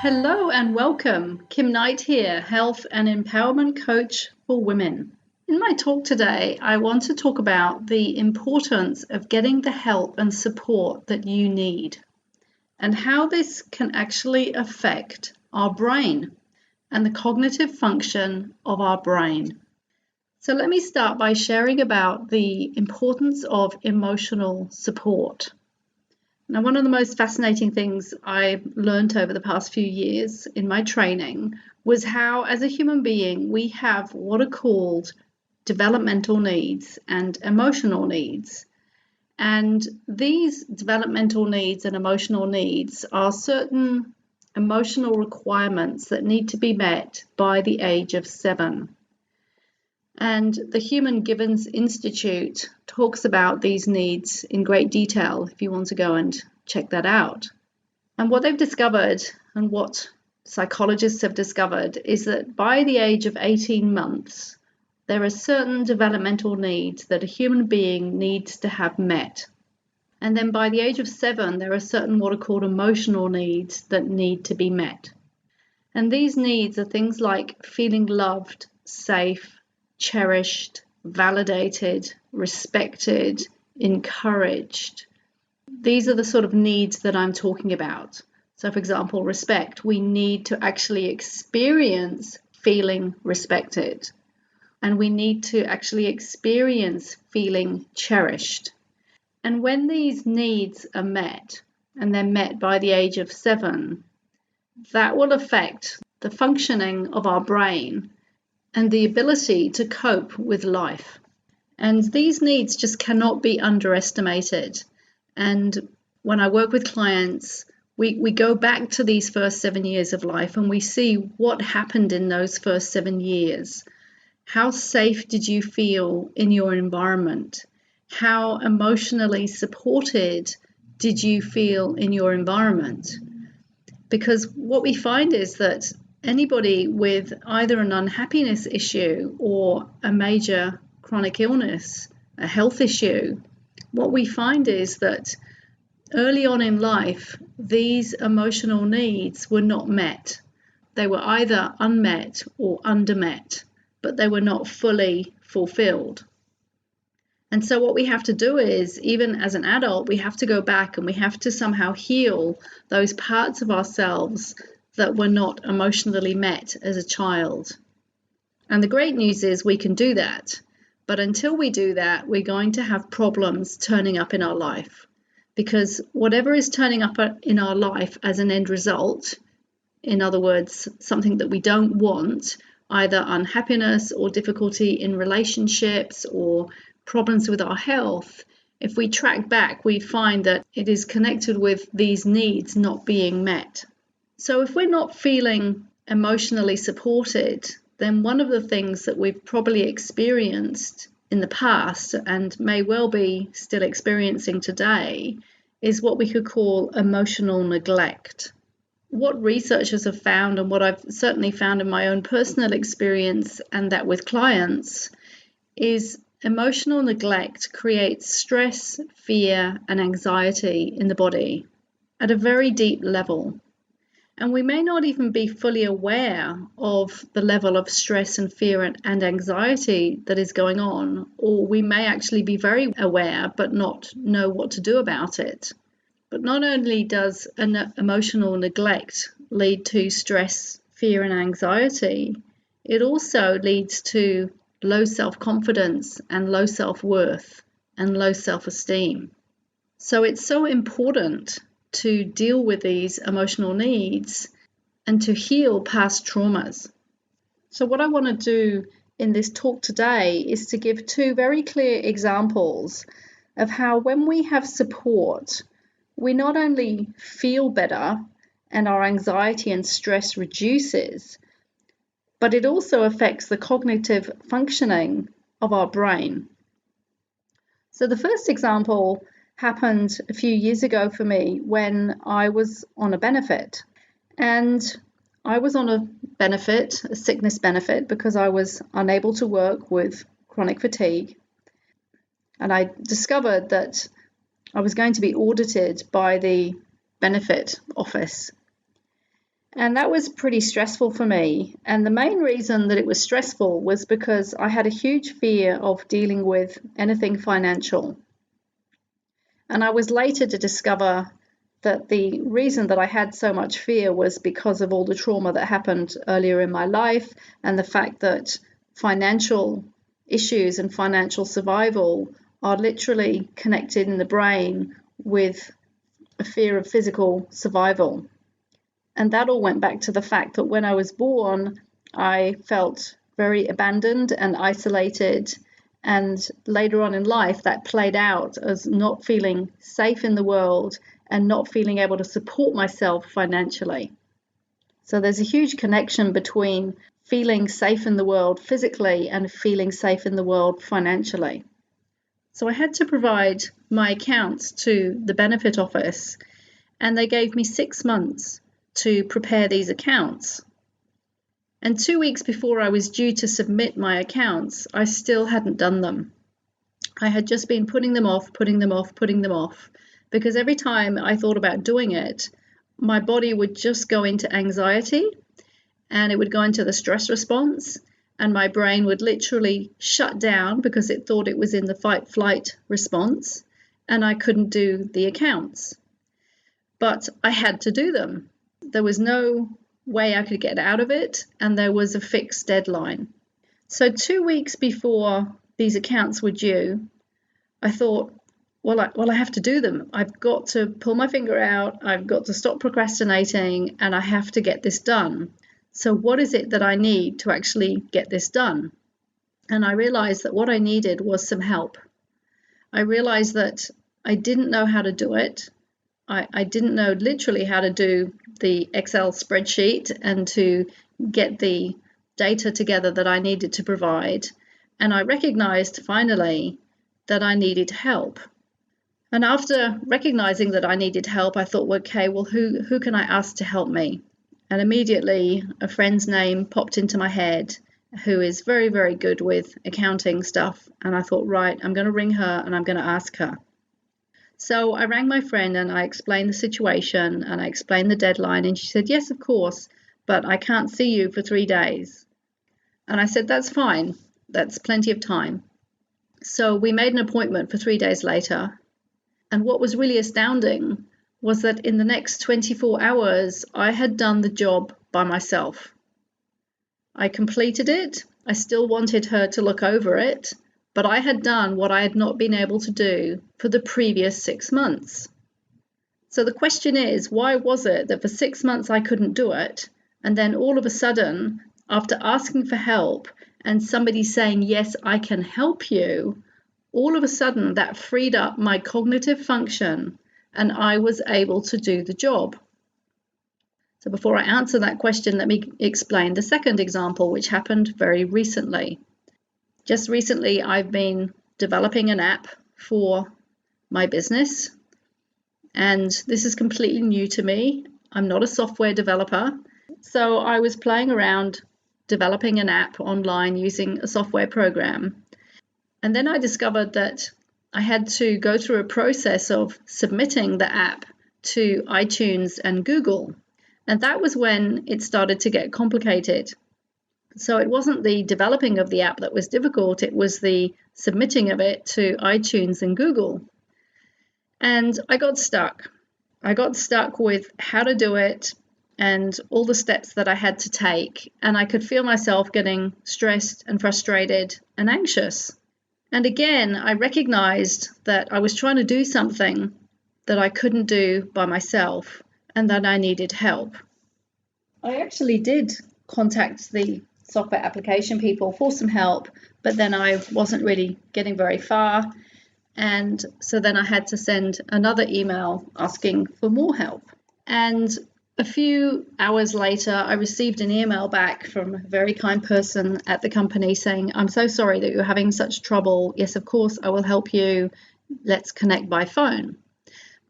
Hello and welcome. Kim Knight here, Health and Empowerment Coach for Women. In my talk today, I want to talk about the importance of getting the help and support that you need and how this can actually affect our brain and the cognitive function of our brain. So let me start by sharing about the importance of emotional support. Now, one of the most fascinating things I learned over the past few years in my training was how, as a human being, we have what are called developmental needs and emotional needs. And these developmental needs and emotional needs are certain emotional requirements that need to be met by the age of 7. And the Human Givens Institute talks about these needs in great detail if you want to go and check that out. And what they've discovered and what psychologists have discovered is that by the age of 18 months, there are certain developmental needs that a human being needs to have met. And then by the age of 7, there are certain what are called emotional needs that need to be met. And these needs are things like feeling loved, safe, cherished, validated, respected, encouraged. These are the sort of needs that I'm talking about. So, for example, respect. We need to actually experience feeling respected. And we need to actually experience feeling cherished. And when these needs are met, and they're met by the age of 7, that will affect the functioning of our brain and the ability to cope with life. And these needs just cannot be underestimated. And when I work with clients, we go back to these first 7 years of life and we see what happened in those first 7 years. How safe did you feel in your environment? How emotionally supported did you feel in your environment? Because what we find is that anybody with either an unhappiness issue or a major chronic illness, a health issue, what we find is that early on in life, these emotional needs were not met. They were either unmet or undermet, but they were not fully fulfilled. And so what we have to do is, even as an adult, we have to go back and we have to somehow heal those parts of ourselves that were not emotionally met as a child. And the great news is we can do that. But until we do that, we're going to have problems turning up in our life. Because whatever is turning up in our life as an end result, in other words, something that we don't want, either unhappiness or difficulty in relationships or problems with our health, if we track back, we find that it is connected with these needs not being met. So if we're not feeling emotionally supported, then one of the things that we've probably experienced in the past and may well be still experiencing today is what we could call emotional neglect. What researchers have found, and what I've certainly found in my own personal experience and that with clients, is emotional neglect creates stress, fear, and anxiety in the body at a very deep level. And we may not even be fully aware of the level of stress and fear and anxiety that is going on, or we may actually be very aware but not know what to do about it. But not only does an emotional neglect lead to stress, fear, and anxiety, it also leads to low self-confidence and low self-worth and low self-esteem. So it's so important to deal with these emotional needs and to heal past traumas. So what I want to do in this talk today is to give 2 very clear examples of how when we have support, we not only feel better and our anxiety and stress reduces, but it also affects the cognitive functioning of our brain. So the first example happened a few years ago for me when I was on a benefit. And I was on a benefit, a sickness benefit, because I was unable to work with chronic fatigue. And I discovered that I was going to be audited by the benefit office. And that was pretty stressful for me. And the main reason that it was stressful was because I had a huge fear of dealing with anything financial. And I was later to discover that the reason that I had so much fear was because of all the trauma that happened earlier in my life, and the fact that financial issues and financial survival are literally connected in the brain with a fear of physical survival. And that all went back to the fact that when I was born, I felt very abandoned and isolated. And later on in life, that played out as not feeling safe in the world and not feeling able to support myself financially. So there's a huge connection between feeling safe in the world physically and feeling safe in the world financially. So I had to provide my accounts to the benefit office, and they gave me 6 months to prepare these accounts. And 2 weeks before I was due to submit my accounts, I still hadn't done them. I had just been putting them off, because every time I thought about doing it, my body would just go into anxiety and it would go into the stress response, and my brain would literally shut down because it thought it was in the fight-flight response, and I couldn't do the accounts. But I had to do them. There was no way I could get out of it, and there was a fixed deadline. So 2 weeks before these accounts were due, I thought, well, I have to do them. I've got to pull my finger out, I've got to stop procrastinating, and I have to get this done. So what is it that I need to actually get this done? And I realized that what I needed was some help. I realized that I didn't know how to do it. I didn't know literally how to do the Excel spreadsheet and to get the data together that I needed to provide. And I recognized finally that I needed help. And after recognizing that I needed help, I thought, okay, well, who can I ask to help me? And immediately a friend's name popped into my head who is very, very good with accounting stuff. And I thought, right, I'm going to ring her and I'm going to ask her. So I rang my friend and I explained the situation and I explained the deadline, and she said, yes, of course, but I can't see you for 3 days. And I said, that's fine. That's plenty of time. So we made an appointment for 3 days later. And what was really astounding was that in the next 24 hours, I had done the job by myself. I completed it. I still wanted her to look over it, but I had done what I had not been able to do for the previous 6 months. So the question is, why was it that for 6 months I couldn't do it, and then all of a sudden, after asking for help and somebody saying, yes, I can help you, all of a sudden that freed up my cognitive function and I was able to do the job. So before I answer that question, let me explain the second example, which happened very recently. Just recently, I've been developing an app for my business, and this is completely new to me. I'm not a software developer, so I was playing around developing an app online using a software program. And then I discovered that I had to go through a process of submitting the app to iTunes and Google. And that was when it started to get complicated. So it wasn't the developing of the app that was difficult, it was the submitting of it to iTunes and Google. And I got stuck. I got stuck with how to do it and all the steps that I had to take. And I could feel myself getting stressed and frustrated and anxious. And again, I recognized that I was trying to do something that I couldn't do by myself and that I needed help. I actually did contact the software application people for some help, but then I wasn't really getting very far. And so then I had to send another email asking for more help. And a few hours later, I received an email back from a very kind person at the company saying, I'm so sorry that you're having such trouble. Yes, of course, I will help you. Let's connect by phone.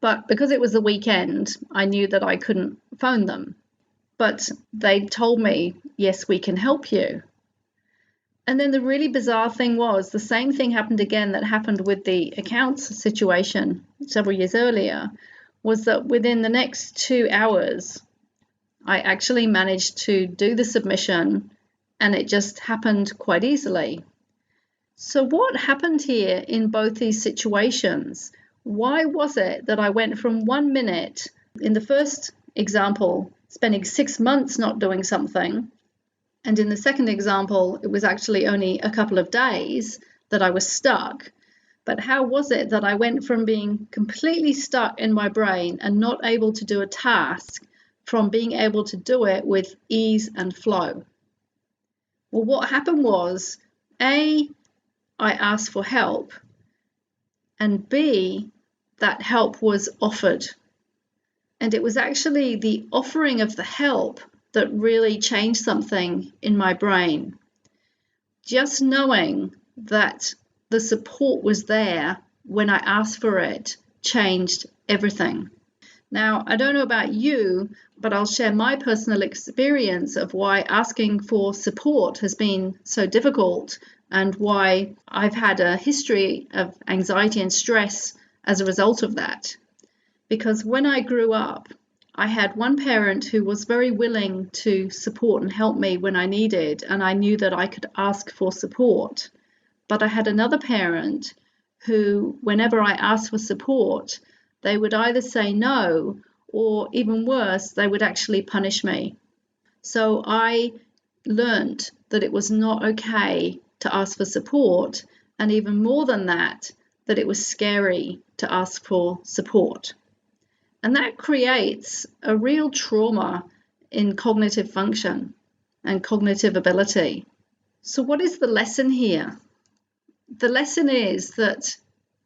But because it was the weekend, I knew that I couldn't phone them. But they told me, yes, we can help you. And then the really bizarre thing was the same thing happened again that happened with the accounts situation several years earlier, was that within the next 2 hours, I actually managed to do the submission, and it just happened quite easily. So what happened here in both these situations? Why was it that I went from 1 minute in the first example, spending 6 months not doing something, and in the second example, it was actually only a couple of days that I was stuck? But how was it that I went from being completely stuck in my brain and not able to do a task from being able to do it with ease and flow? Well, what happened was, A, I asked for help, and B, that help was offered. And it was actually the offering of the help that really changed something in my brain. Just knowing that the support was there when I asked for it changed everything. Now, I don't know about you, but I'll share my personal experience of why asking for support has been so difficult and why I've had a history of anxiety and stress as a result of that. Because when I grew up, I had one parent who was very willing to support and help me when I needed, and I knew that I could ask for support. But I had another parent who, whenever I asked for support, they would either say no, or even worse, they would actually punish me. So I learned that it was not okay to ask for support, and even more than that it was scary to ask for support. And that creates a real trauma in cognitive function and cognitive ability. So what is the lesson here? The lesson is that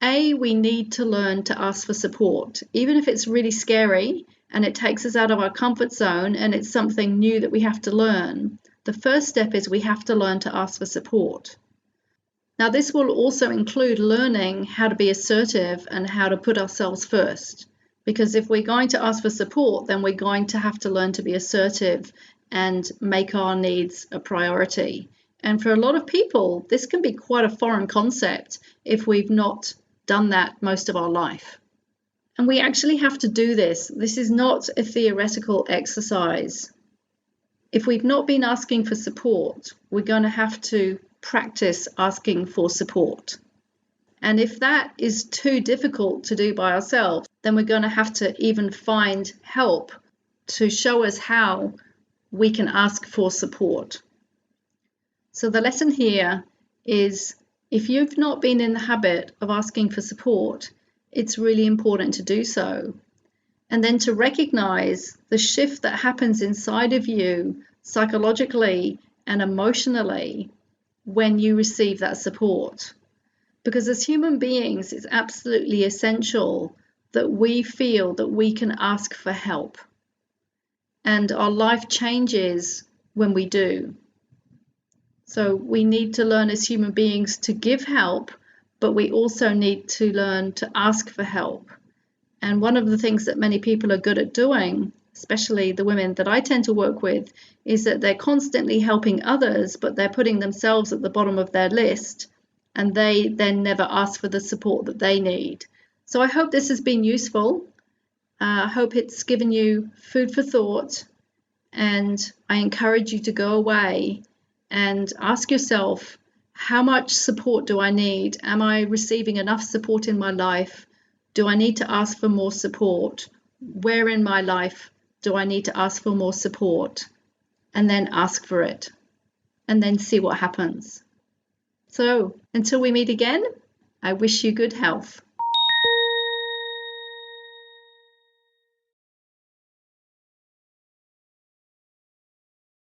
A, we need to learn to ask for support, even if it's really scary and it takes us out of our comfort zone and it's something new that we have to learn. The first step is we have to learn to ask for support. Now, this will also include learning how to be assertive and how to put ourselves first. Because if we're going to ask for support, then we're going to have to learn to be assertive and make our needs a priority. And for a lot of people, this can be quite a foreign concept if we've not done that most of our life. And we actually have to do this. This is not a theoretical exercise. If we've not been asking for support, we're going to have to practice asking for support. And if that is too difficult to do by ourselves, then we're going to have to even find help to show us how we can ask for support. So the lesson here is, if you've not been in the habit of asking for support, it's really important to do so. And then to recognize the shift that happens inside of you psychologically and emotionally when you receive that support. Because as human beings, it's absolutely essential that we feel that we can ask for help. And our life changes when we do. So we need to learn as human beings to give help, but we also need to learn to ask for help. And one of the things that many people are good at doing, especially the women that I tend to work with, is that they're constantly helping others, but they're putting themselves at the bottom of their list, and they then never ask for the support that they need. So I hope this has been useful. I hope it's given you food for thought, and I encourage you to go away and ask yourself, how much support do I need? Am I receiving enough support in my life? Do I need to ask for more support? Where in my life do I need to ask for more support? And then ask for it, and then see what happens. So until we meet again, I wish you good health.